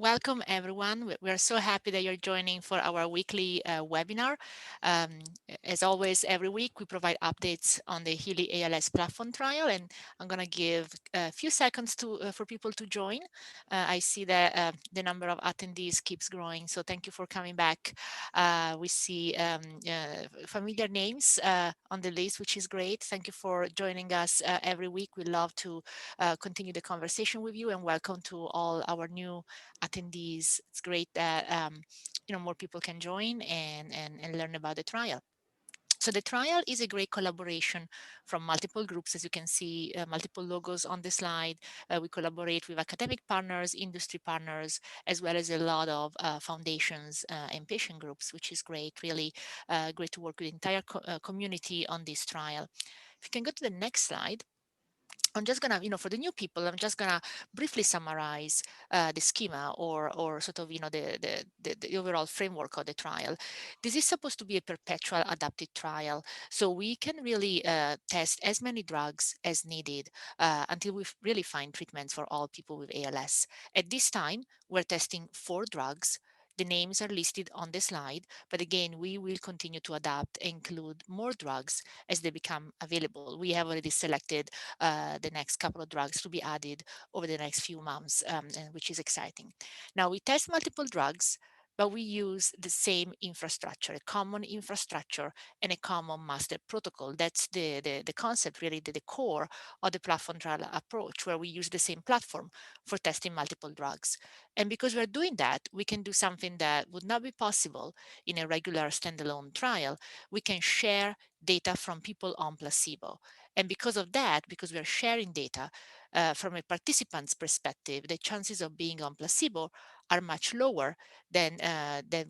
welcome everyone. We're so happy that you're joining for our weekly webinar. Um, as always, every week we provide updates on the HEALEY ALS Platform Trial, and I'm going to give a few seconds for people to join. I see that the number of attendees keeps growing, so thank you for coming back. We see familiar names on the list, which is great. Thank you for joining us every week. We love to continue the conversation with you, and welcome to all our new attendees. It's great that more people can join and learn about the trial. So the trial is a great collaboration from multiple groups. As you can see, multiple logos on the slide. We collaborate with academic partners, industry partners, as well as a lot of foundations and patient groups, which is great, really great to work with the entire community on this trial. If you can go to the next slide. I'm just gonna, for the new people, I'm just gonna briefly summarize the schema or sort of, the overall framework of the trial. This is supposed to be a perpetual adaptive trial, so we can really test as many drugs as needed until we really find treatments for all people with ALS. At this time, we're testing 4 drugs. The names are listed on the slide, but again, we will continue to adapt and include more drugs as they become available. We have already selected the next couple of drugs to be added over the next few months, which is exciting. Now, we test multiple drugs, but we use the same infrastructure, a common infrastructure and a common master protocol. That's the concept, really, the core of the platform trial approach, where we use the same platform for testing multiple drugs. And because we're doing that, we can do something that would not be possible in a regular standalone trial. We can share data from people on placebo. And because of that, because we are sharing data from a participant's perspective, the chances of being on placebo are much lower than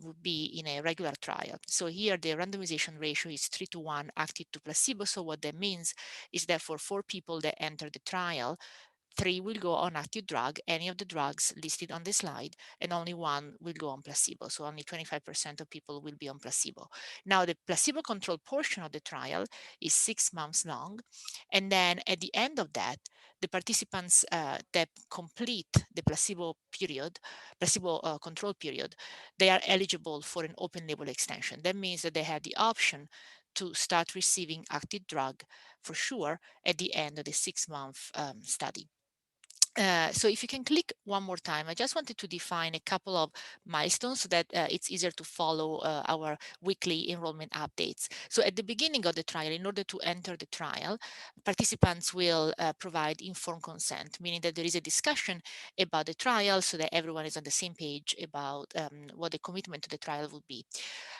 would be in a regular trial. So here the randomization ratio is 3:1 active to placebo. So what that means is that for 4 people that enter the trial, 3 will go on active drug, any of the drugs listed on the slide, and only 1 will go on placebo. So only 25% of people will be on placebo. Now, the placebo-controlled portion of the trial is 6 months long. And then at the end of that, the participants that complete the placebo period, placebo control period, they are eligible for an open label extension. That means that they have the option to start receiving active drug for sure at the end of the 6-month study. So if you can click one more time, I just wanted to define a couple of milestones so that it's easier to follow our weekly enrollment updates. So at the beginning of the trial, in order to enter the trial, participants will provide informed consent, meaning that there is a discussion about the trial so that everyone is on the same page about what the commitment to the trial will be.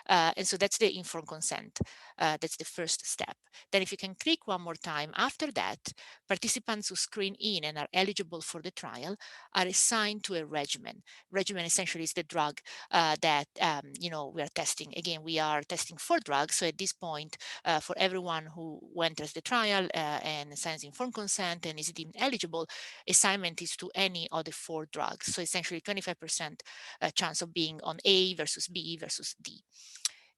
And so that's the informed consent. That's the first step. Then if you can click one more time, after that, participants who screen in and are eligible for the trial are assigned to a regimen. Regimen essentially is the drug that we are testing. Again, we are testing 4 drugs. So at this point, for everyone who enters the trial and signs informed consent and is deemed eligible, assignment is to any of the 4 drugs. So essentially 25% chance of being on A versus B versus D.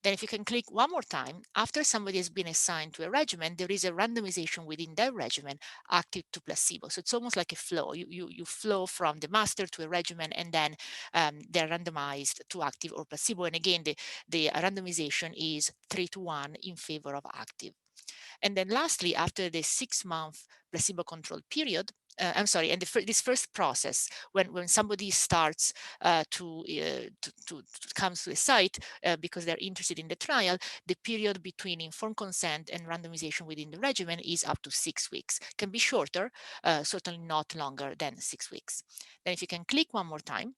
Then if you can click one more time, after somebody has been assigned to a regimen, there is a randomization within that regimen active to placebo. So it's almost like a flow. You flow from the master to a regimen, and then they're randomized to active or placebo. And again, the randomization is 3:1 in favor of active. And then lastly, after the 6-month placebo-controlled period, I'm sorry, and this first process, when somebody starts to comes to a site because they're interested in the trial, the period between informed consent and randomization within the regimen is up to 6 weeks. Can be shorter, certainly not longer than 6 weeks. Then if you can click one more time,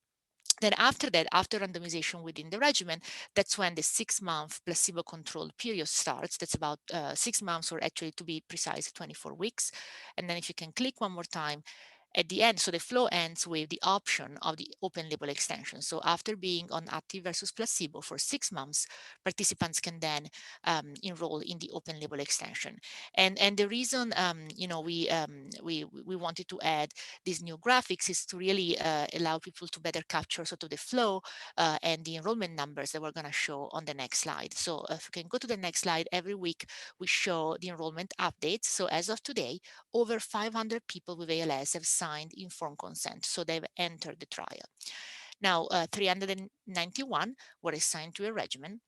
then after that, after randomization within the regimen, that's when the 6-month placebo-controlled period starts. That's about 6 months, or actually to be precise, 24 weeks. And then if you can click one more time, at the end, so the flow ends with the option of the open label extension. So after being on active versus placebo for 6 months, participants can then enroll in the open label extension. And the reason we wanted to add these new graphics is to really allow people to better capture sort of the flow and the enrollment numbers that we're going to show on the next slide. So if you can go to the next slide, every week we show the enrollment updates. So as of today, over 500 people with ALS have signed informed consent, so they've entered the trial. Now, 391 were assigned to a regimen.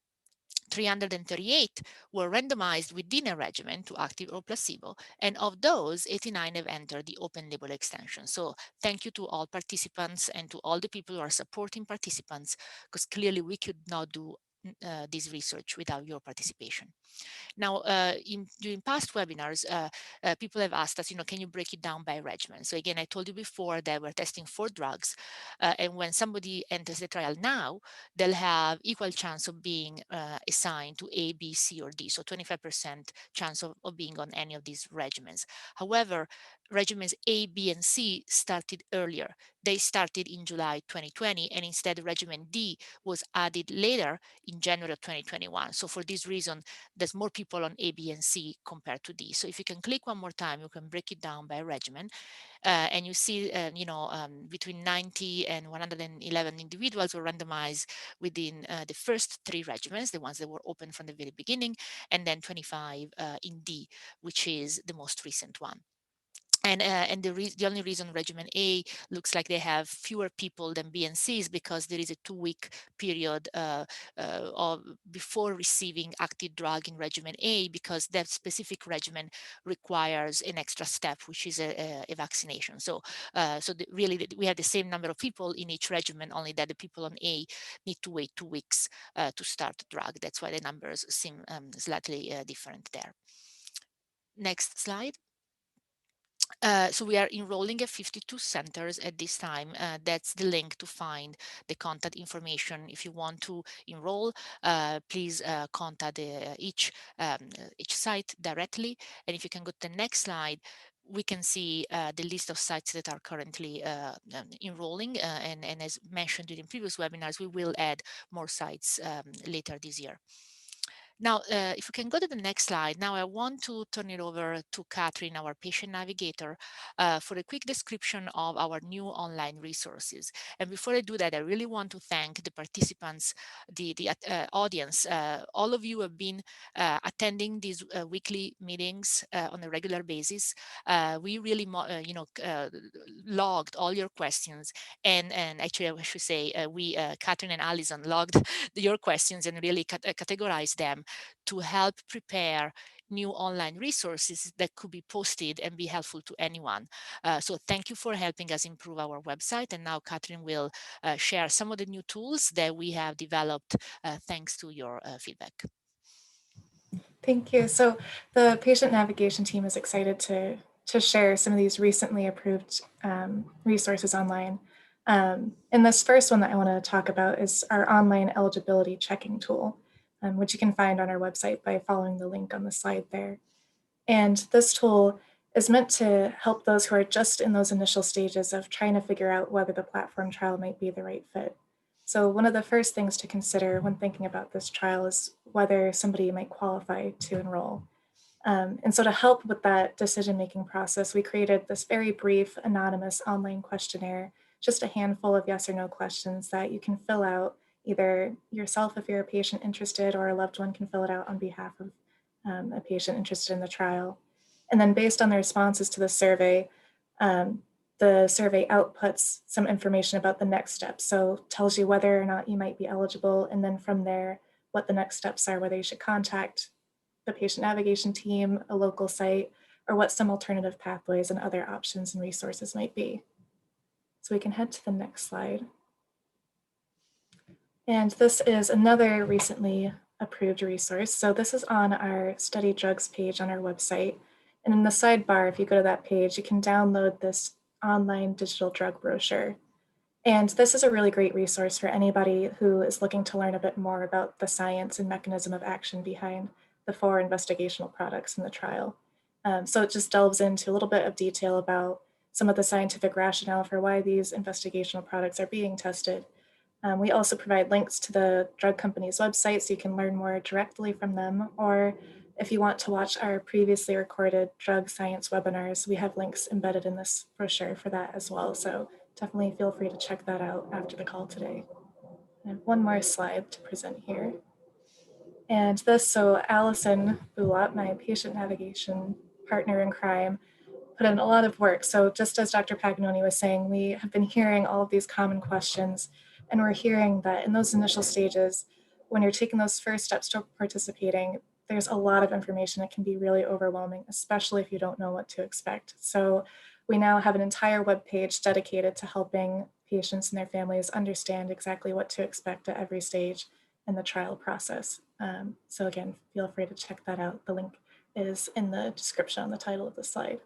338 were randomized within a regimen to active or placebo, and of those, 89 have entered the open label extension. So thank you to all participants and to all the people who are supporting participants, because clearly we could not do this research without your participation. Now, during past webinars, people have asked us, can you break it down by regimen? So again, I told you before that we're testing 4 drugs, and when somebody enters the trial now, they'll have equal chance of being assigned to A, B, C, or D, so 25% chance of being on any of these regimens. However, regimens A, B, and C started earlier. They started in July 2020, and instead regimen D was added later in January of 2021. So for this reason, there's more people on A, B, and C compared to D. So if you can click one more time, you can break it down by regimen, and you see, between 90 and 111 individuals were randomized within the first 3 regimens, the ones that were open from the very beginning, and then 25 in D, which is the most recent one. And the only reason regimen A looks like they have fewer people than B and C is because there is a 2-week period of before receiving active drug in regimen A, because that specific regimen requires an extra step, which is a vaccination. So, really, we have the same number of people in each regimen, only that the people on A need to wait 2 weeks to start the drug. That's why the numbers seem slightly different there. Next slide. So we are enrolling at 52 centers at this time. That's the link to find the contact information. If you want to enroll, please contact each site directly. And if you can go to the next slide, we can see the list of sites that are currently enrolling. And as mentioned during previous webinars, we will add more sites later this year. Now, if we can go to the next slide, now I want to turn it over to Catherine, our patient navigator, for a quick description of our new online resources. And before I do that, I really want to thank the participants, the audience. All of you have been attending these weekly meetings on a regular basis. We really, logged all your questions, and actually I should say Catherine and Alison logged your questions and really categorized them to help prepare new online resources that could be posted and be helpful to anyone. So thank you for helping us improve our website. And now Catherine will share some of the new tools that we have developed thanks to your feedback. Thank you. So the patient navigation team is excited to share some of these recently approved resources online. And this first one that I want to talk about is our online eligibility checking tool, which you can find on our website by following the link on the slide there. And this tool is meant to help those who are just in those initial stages of trying to figure out whether the platform trial might be the right fit. So one of the first things to consider when thinking about this trial is whether somebody might qualify to enroll. And so to help with that decision-making process, we created this very brief, anonymous online questionnaire, just a handful of yes or no questions that you can fill out either yourself if you're a patient interested, or a loved one can fill it out on behalf of a patient interested in the trial. And then based on the responses to the survey outputs some information about the next steps. So tells you whether or not you might be eligible, and then from there, what the next steps are, whether you should contact the patient navigation team, a local site, or what some alternative pathways and other options and resources might be. So we can head to the next slide. And this is another recently approved resource. So this is on our study drugs page on our website. And in the sidebar, if you go to that page, you can download this online digital drug brochure. And this is a really great resource for anybody who is looking to learn a bit more about the science and mechanism of action behind the 4 investigational products in the trial. So it just delves into a little bit of detail about some of the scientific rationale for why these investigational products are being tested. We also provide links to the drug company's website so you can learn more directly from them, or if you want to watch our previously recorded drug science webinars, we have links embedded in this brochure for that as well. So definitely feel free to check that out after the call today. I have one more slide to present here. And this, so Allison Bulot, my patient navigation partner in crime, put in a lot of work. So just as Dr. Paganoni was saying, we have been hearing all of these common questions And we're hearing that in those initial stages, when you're taking those first steps to participating, there's a lot of information that can be really overwhelming, especially if you don't know what to expect. So we now have an entire web page dedicated to helping patients and their families understand exactly what to expect at every stage in the trial process. So again, feel free to check that out. The link is in the description on the title of the slide.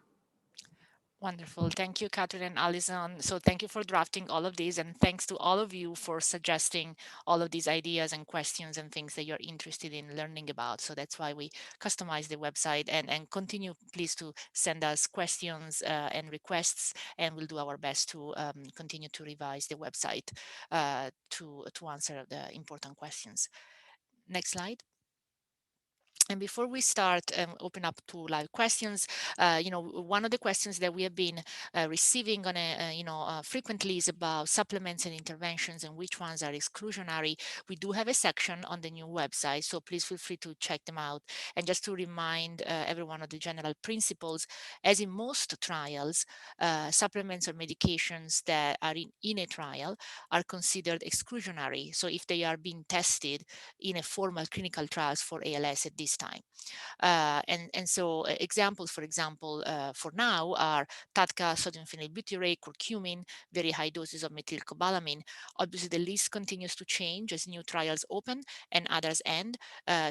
Wonderful. Thank you, Catherine and Alison. So thank you for drafting all of these, and thanks to all of you for suggesting all of these ideas and questions and things that you're interested in learning about. So that's why we customize the website, and continue, please, to send us questions and requests, and we'll do our best to continue to revise the website to answer the important questions. Next slide. And before we start and open up to live questions, one of the questions that we have been receiving on frequently is about supplements and interventions and which ones are exclusionary. We do have a section on the new website, so please feel free to check them out. And just to remind everyone of the general principles, as in most trials, supplements or medications that are in a trial are considered exclusionary. So if they are being tested in a formal clinical trials for ALS at this time. And so examples, for example, for now are TADCA, sodium phenylbutyrate, curcumin, very high doses of methylcobalamin. Obviously, the list continues to change as new trials open and others end.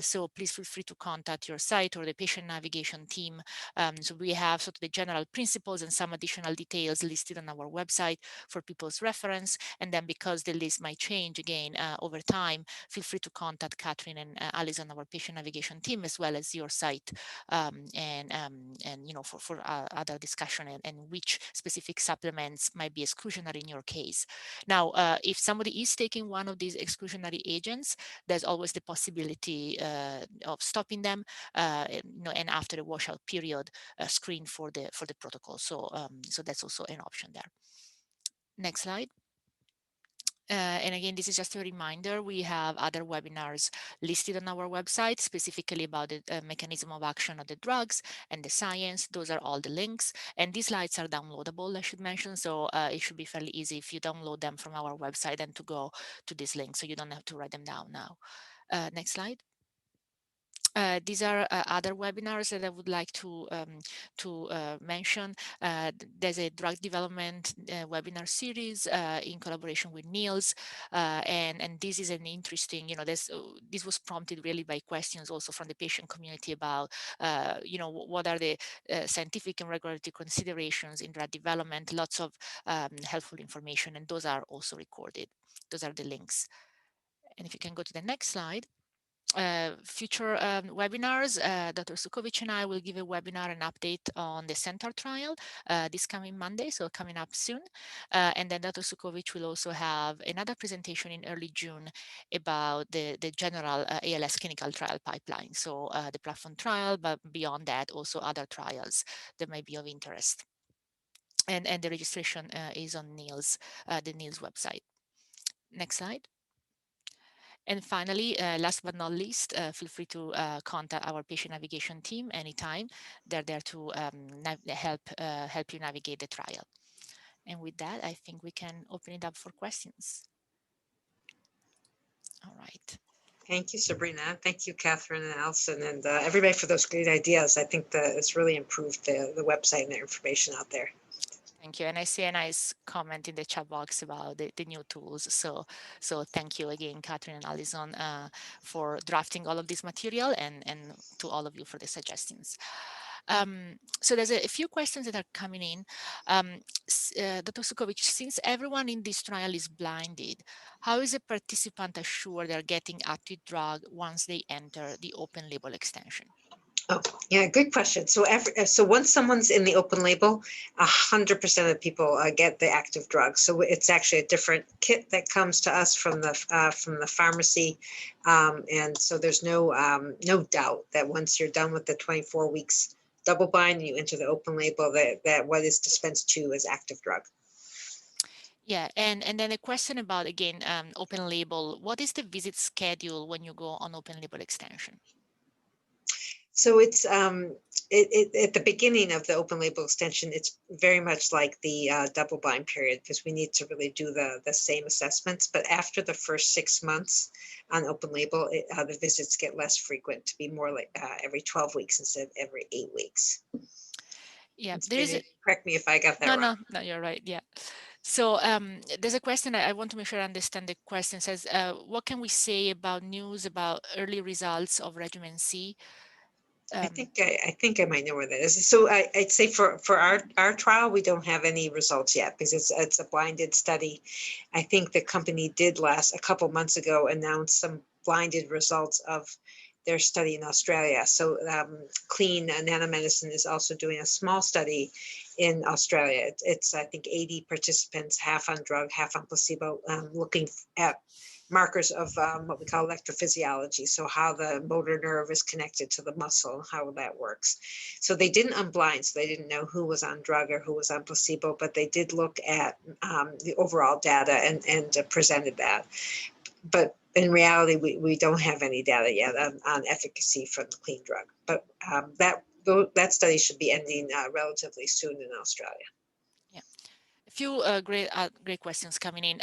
So please feel free to contact your site or the patient navigation team. So we have sort of the general principles and some additional details listed on our website for people's reference. And then because the list might change again over time, feel free to contact Catherine and Alison, our patient navigation team, as well as your site, for other discussion and which specific supplements might be exclusionary in your case. Now, if somebody is taking one of these exclusionary agents, there's always the possibility of stopping them, and after the washout period, screen for the protocol. So that's also an option there. Next slide. And again, this is just a reminder, we have other webinars listed on our website, specifically about the mechanism of action of the drugs and the science. Those are all the links. And these slides are downloadable, I should mention. So it should be fairly easy if you download them from our website and to go to this link. So you don't have to write them down now. Next slide. These are other webinars that I would like to mention. There's a drug development webinar series in collaboration with Niels, and this is an interesting, this was prompted really by questions also from the patient community about, what are the scientific and regulatory considerations in drug development. Lots of helpful information, and those are also recorded. Those are the links. And if you can go to the next slide. Future webinars, Dr. Cudkowicz and I will give a webinar and update on the Centaur trial this coming Monday, so coming up soon. And then Dr. Cudkowicz will also have another presentation in early June about the general ALS clinical trial pipeline. So the platform trial, but beyond that, also other trials that might be of interest. And the registration is on the Niels website. Next slide. And finally, last but not least, feel free to contact our patient navigation team anytime. They're there to help you navigate the trial. And with that, I think we can open it up for questions. All right. Thank you, Sabrina. Thank you, Catherine and Alison, and everybody for those great ideas. I think that it's really improved the website and the information out there. Thank you. And I see a nice comment in the chat box about the new tools. So thank you again, Catherine and Alison, for drafting all of this material, and to all of you for the suggestions. So there's a few questions that are coming in. Dr. Cudkowicz, since everyone in this trial is blinded, how is a participant assured they're getting active drug once they enter the open label extension? Oh, yeah, good question. So once someone's in the open label, 100% of the people get the active drug. So it's actually a different kit that comes to us from the pharmacy, and so there's no doubt that once you're done with the 24 weeks double blind and you enter the open label, that what is dispensed to is active drug. Yeah, and then a question about, again, open label. What is the visit schedule when you go on open label extension? So it's at the beginning of the open label extension, it's very much like the double blind period, because we need to really do the same assessments. But after the first 6 months on open label, the visits get less frequent, to be more like every 12 weeks instead of every 8 weeks. Yeah, correct me if I got that wrong. No, you're right. Yeah. So there's a question I want to make sure I understand the question. It says, what can we say about news about early results of regimen C? I think I might know where that is. So I'd say for our trial, we don't have any results yet, because it's a blinded study. I think the company did a couple months ago announce some blinded results of their study in Australia. So Clean Nanomedicine is also doing a small study in Australia. It's I think 80 participants, half on drug, half on placebo, looking at markers of what we call electrophysiology. So how the motor nerve is connected to the muscle, how that works. So they didn't unblind, so they didn't know who was on drug or who was on placebo, but they did look at the overall data and presented that. But in reality, we don't have any data yet on efficacy from the clean drug. But that study should be ending relatively soon in Australia. A few great questions coming in.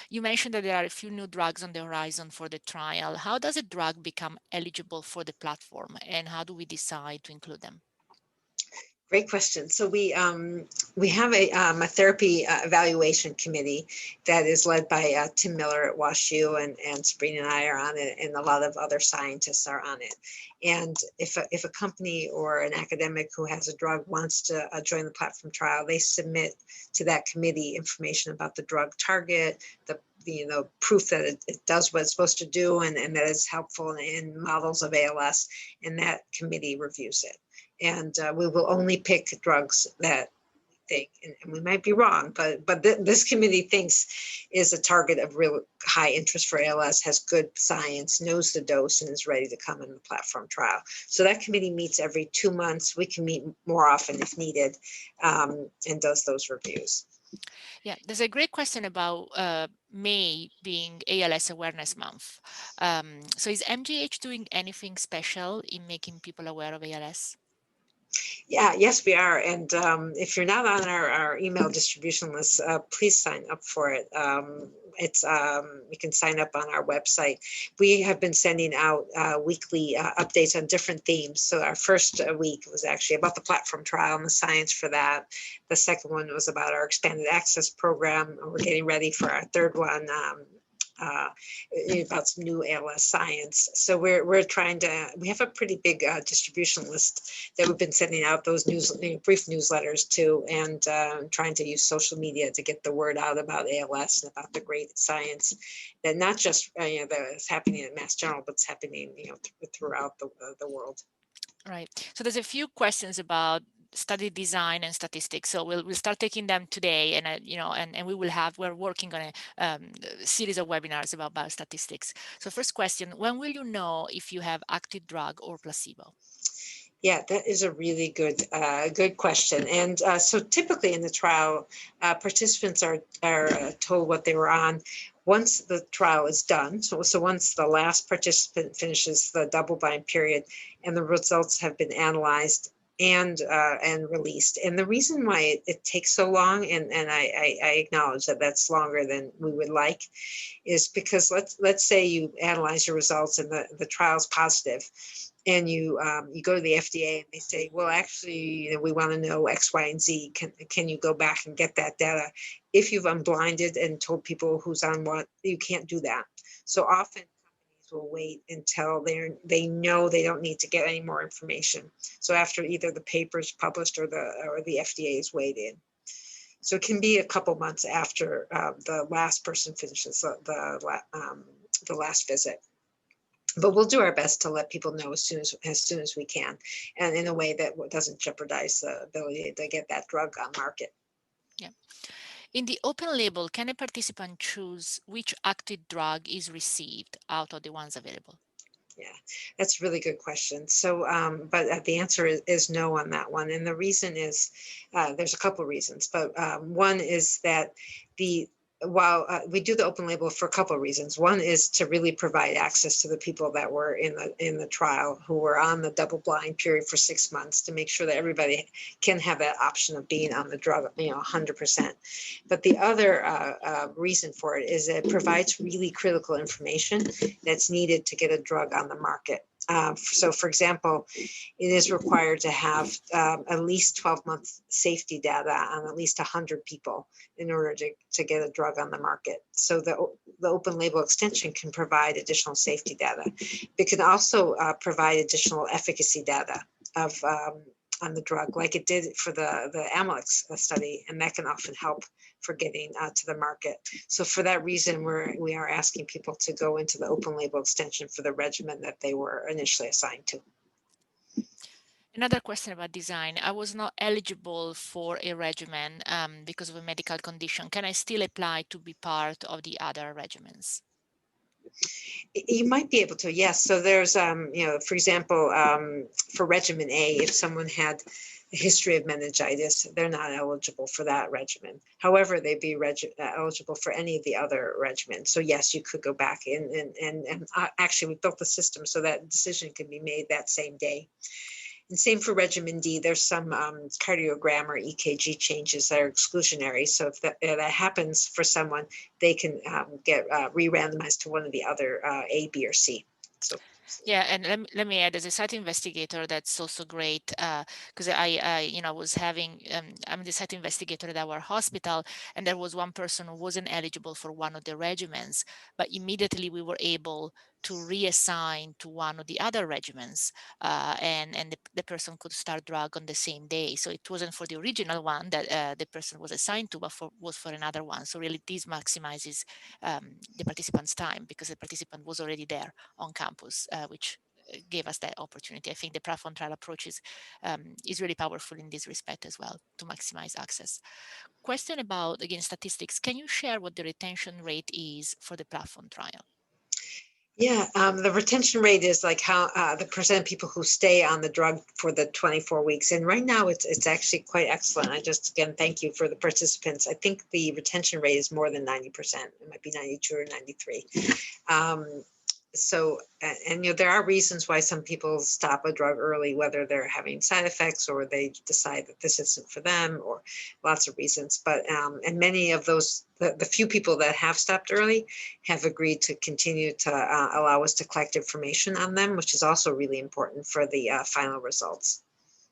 You mentioned that there are a few new drugs on the horizon for the trial. How does a drug become eligible for the platform, and how do we decide to include them? Great question. So we have a therapy evaluation committee that is led by Tim Miller at WashU, and Sabrina and I are on it, and a lot of other scientists are on it. And if a company or an academic who has a drug wants to join the platform trial, they submit to that committee information about the drug target, the proof that it does what it's supposed to do, and that it's helpful in models of ALS, and that committee reviews it. And we will only pick drugs that we think, and we might be wrong, but this committee thinks is a target of real high interest for ALS, has good science, knows the dose, and is ready to come in the platform trial. So that committee meets every 2 months. We can meet more often if needed, and does those reviews. Yeah, there's a great question about May being ALS Awareness Month. So is MGH doing anything special in making people aware of ALS? Yes, we are. And if you're not on our email distribution list, please sign up for it. You can sign up on our website. We have been sending out weekly updates on different themes. So our first week was actually about the platform trial and the science for that. The second one was about our expanded access program. We're getting ready for our third one. About some new ALS science. So we're trying to, we have a pretty big distribution list that we've been sending out those brief newsletters to, and trying to use social media to get the word out about ALS and about the great science that not just that's happening at Mass General, but it's happening throughout the world. Right. So there's a few questions about study design and statistics. So we'll start taking them today, and and we're working on a series of webinars about biostatistics. So first question: when will you know if you have active drug or placebo? Yeah, that is a really good question. And so typically in the trial, participants are told what they were on once the trial is done. So once the last participant finishes the double-blind period and the results have been analyzed and released. And the reason why it takes so long, and I acknowledge that that's longer than we would like, is because let's say you analyze your results and the trial's positive, and you go to the FDA and they say, well, actually, we want to know X, Y, and Z. Can you go back and get that data? If you've unblinded and told people who's on what, you can't do that. So often companies will wait until they know they don't need to get any more information. So after either the paper's published or the FDA is weighed in. So it can be a couple months after the last person finishes the last visit. But we'll do our best to let people know as soon as we can, and in a way that doesn't jeopardize the ability to get that drug on market. Yeah. In the open label, can a participant choose which active drug is received out of the ones available? Yeah, that's a really good question. So, but the answer is no on that one. And the reason is, there's a couple of reasons, but one is that while we do the open label for a couple of reasons. One is to really provide access to the people that were in the trial who were on the double blind period for 6 months, to make sure that everybody can have that option of being on the drug, 100%. But the other reason for it is it provides really critical information that's needed to get a drug on the market. So, for example, it is required to have at least 12-month safety data on at least 100 people in order to get a drug on the market. So the open label extension can provide additional safety data. It can also provide additional efficacy data of on the drug, like it did for the Amylyx study, and that can often help for getting to the market. So for that reason, we are asking people to go into the open label extension for the regimen that they were initially assigned to. Another question about design. I was not eligible for a regimen because of a medical condition. Can I still apply to be part of the other regimens? You might be able to, yes. So there's, for example, for regimen A, if someone had a history of meningitis, they're not eligible for that regimen. However, they'd be eligible for any of the other regimens. So yes, you could go back in and actually we built the system so that decision can be made that same day. And same for regimen D, there's some cardiogram or EKG changes that are exclusionary. So if that happens for someone, they can get re-randomized to one of the other A, B, or C. So. Yeah, and let me add, as a site investigator, that's also great because I was having, I'm the site investigator at our hospital, and there was one person who wasn't eligible for one of the regimens, but immediately we were able to reassign to one of the other regimens, and the person could start drug on the same day. So it wasn't for the original one that the person was assigned to, but was for another one. So really this maximizes the participant's time because the participant was already there on campus, which gave us that opportunity. I think the platform trial approach is really powerful in this respect as well, to maximize access. Question about, again, statistics. Can you share what the retention rate is for the platform trial? Yeah, the retention rate is like how the percent of people who stay on the drug for the 24 weeks. And right now it's actually quite excellent. I just, again, thank you for the participants. I think the retention rate is more than 90%. It might be 92 or 93. So, and there are reasons why some people stop a drug early, whether they're having side effects or they decide that this isn't for them, or lots of reasons. But and many of those, the few people that have stopped early have agreed to continue to allow us to collect information on them, which is also really important for the final results.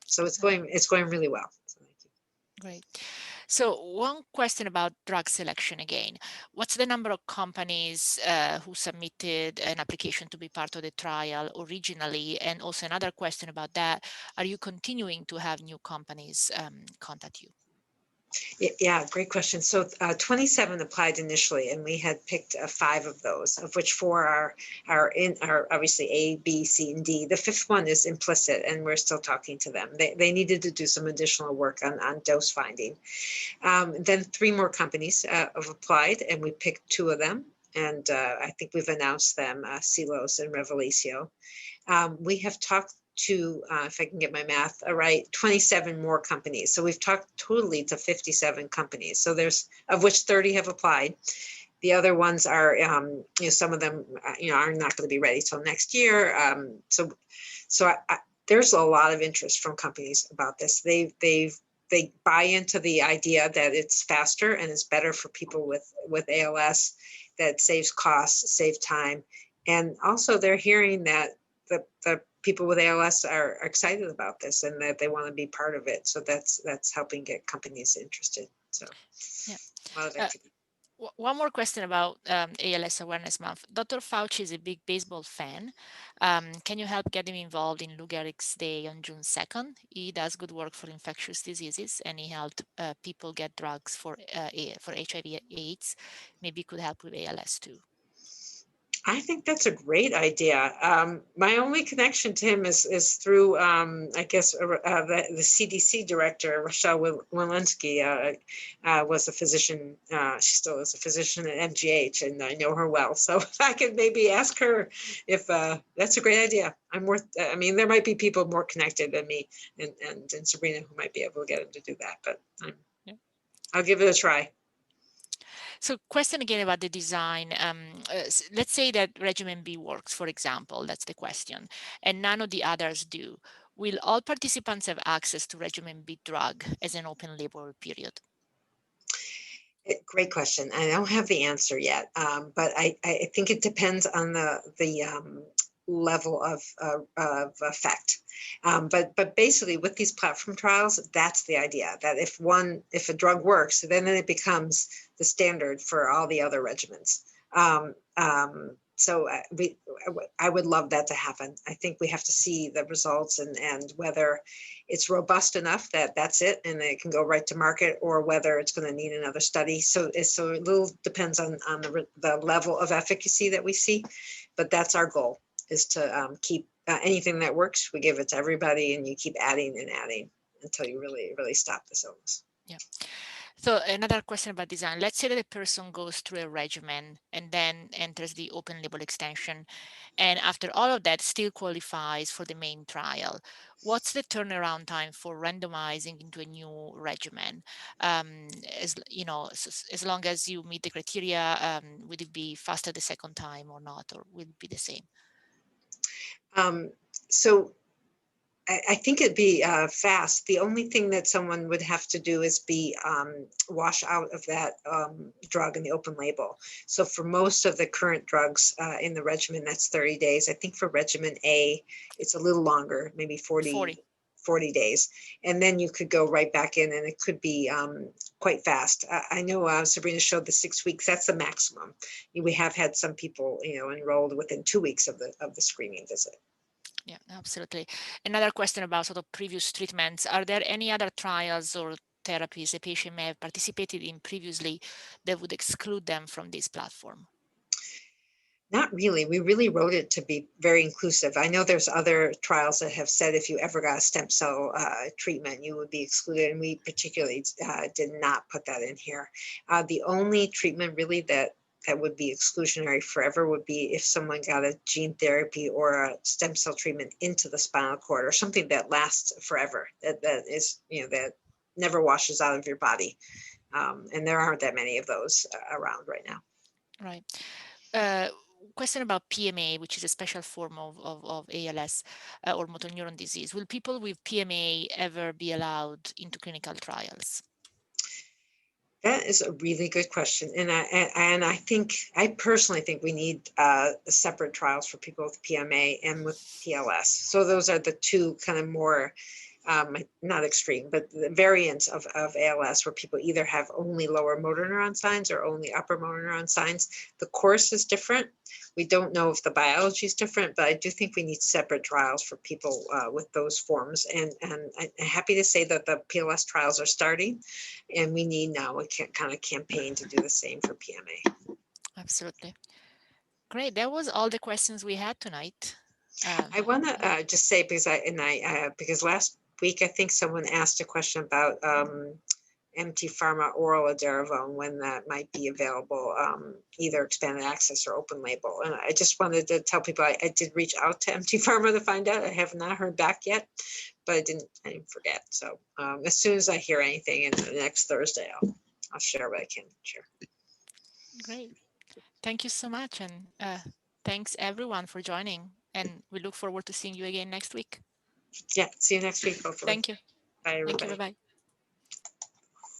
So it's going really well. So thank you. Great. So one question about drug selection again. What's the number of companies who submitted an application to be part of the trial originally? And also another question about that, are you continuing to have new companies contact you? Yeah, great question. So 27 applied initially, and we had picked 5 of those, of which 4 are obviously A, B, C, and D. The 5th one is implicit, and we're still talking to them. They needed to do some additional work on dose finding. Then 3 more companies have applied, and we picked 2 of them. And I think we've announced them, Silos and Revelatio. We have talked to, if I can get my math right, 27 more companies. So we've talked totally to 57 companies. So there's, of which 30 have applied. The other ones are, some of them, are not going to be ready till next year. So there's a lot of interest from companies about this. They buy into the idea that it's faster and it's better for people with ALS, that saves costs, save time. And also they're hearing that the people with ALS are excited about this and that they want to be part of it. So that's helping get companies interested. So yeah, a lot of activity. One more question about ALS Awareness Month. Dr. Fauci is a big baseball fan. Can you help get him involved in Lou Gehrig's Day on June 2nd? He does good work for infectious diseases, and he helped people get drugs for HIV/AIDS. Maybe could help with ALS too. I think that's a great idea. My only connection to him is through, I guess, the CDC director, Rochelle Walensky, was a physician. She still is a physician at MGH, and I know her well. So I could maybe ask her if that's a great idea. There might be people more connected than me and Sabrina who might be able to get him to do that, but I'll give it a try. So question again about the design. Let's say that regimen B works, for example, that's the question, and none of the others do. Will all participants have access to regimen B drug as an open label period? Great question. I don't have the answer yet, but I think it depends on the level of effect. But basically, with these platform trials, that's the idea. That if a drug works, then it becomes the standard for all the other regimens. So I would love that to happen. I think we have to see the results and whether it's robust enough that that's it and it can go right to market, or whether it's going to need another study. So it little depends on the level of efficacy that we see, but that's our goal, is to keep anything that works, we give it to everybody, and you keep adding and adding until you really stop this illness. Yeah. So another question about design. Let's say that a person goes through a regimen and then enters the open label extension, and after all of that still qualifies for the main trial. What's the turnaround time for randomizing into a new regimen? As you know, as long as you meet the criteria, would it be faster the second time or not, or will it be the same? So I think it'd be fast. The only thing that someone would have to do is be wash out of that drug in the open label. So for most of the current drugs in the regimen, that's 30 days. I think for regimen A, it's a little longer, maybe 40 days. And then you could go right back in, and it could be quite fast. I know Sabrina showed the 6 weeks. That's the maximum. We have had some people, enrolled within 2 weeks of the screening visit. Yeah, absolutely. Another question about sort of previous treatments. Are there any other trials or therapies a patient may have participated in previously that would exclude them from this platform? Not really. We really wrote it to be very inclusive. I know there's other trials that have said if you ever got a stem cell treatment, you would be excluded, and we particularly did not put that in here. The only treatment really that would be exclusionary forever would be if someone got a gene therapy or a stem cell treatment into the spinal cord, or something that lasts forever, that is, that never washes out of your body. And there aren't that many of those around right now. Right. Question about PMA, which is a special form of ALS or motor neuron disease. Will people with PMA ever be allowed into clinical trials? That is a really good question, and I personally think we need separate trials for people with PMA and with PLS. So those are the two kind of more not extreme, but the variants of ALS, where people either have only lower motor neuron signs or only upper motor neuron signs. The course is different. We don't know if the biology is different, but I do think we need separate trials for people with those forms. And I'm happy to say that the PLS trials are starting, and we need now a kind of campaign to do the same for PMA. Absolutely. Great. That was all the questions we had tonight. I want to just say, because last week I think someone asked a question about MT Pharma oral edaravone, when that might be available, either expanded access or open label. And I just wanted to tell people I did reach out to MT Pharma to find out. I have not heard back yet, but I didn't forget. So as soon as I hear anything, in the next Thursday, I'll share what I can share. Great. Thank you so much. And thanks everyone for joining. And we look forward to seeing you again next week. Yeah, see you next week, hopefully. Thank you. Bye, everybody. Thank you. Bye-bye.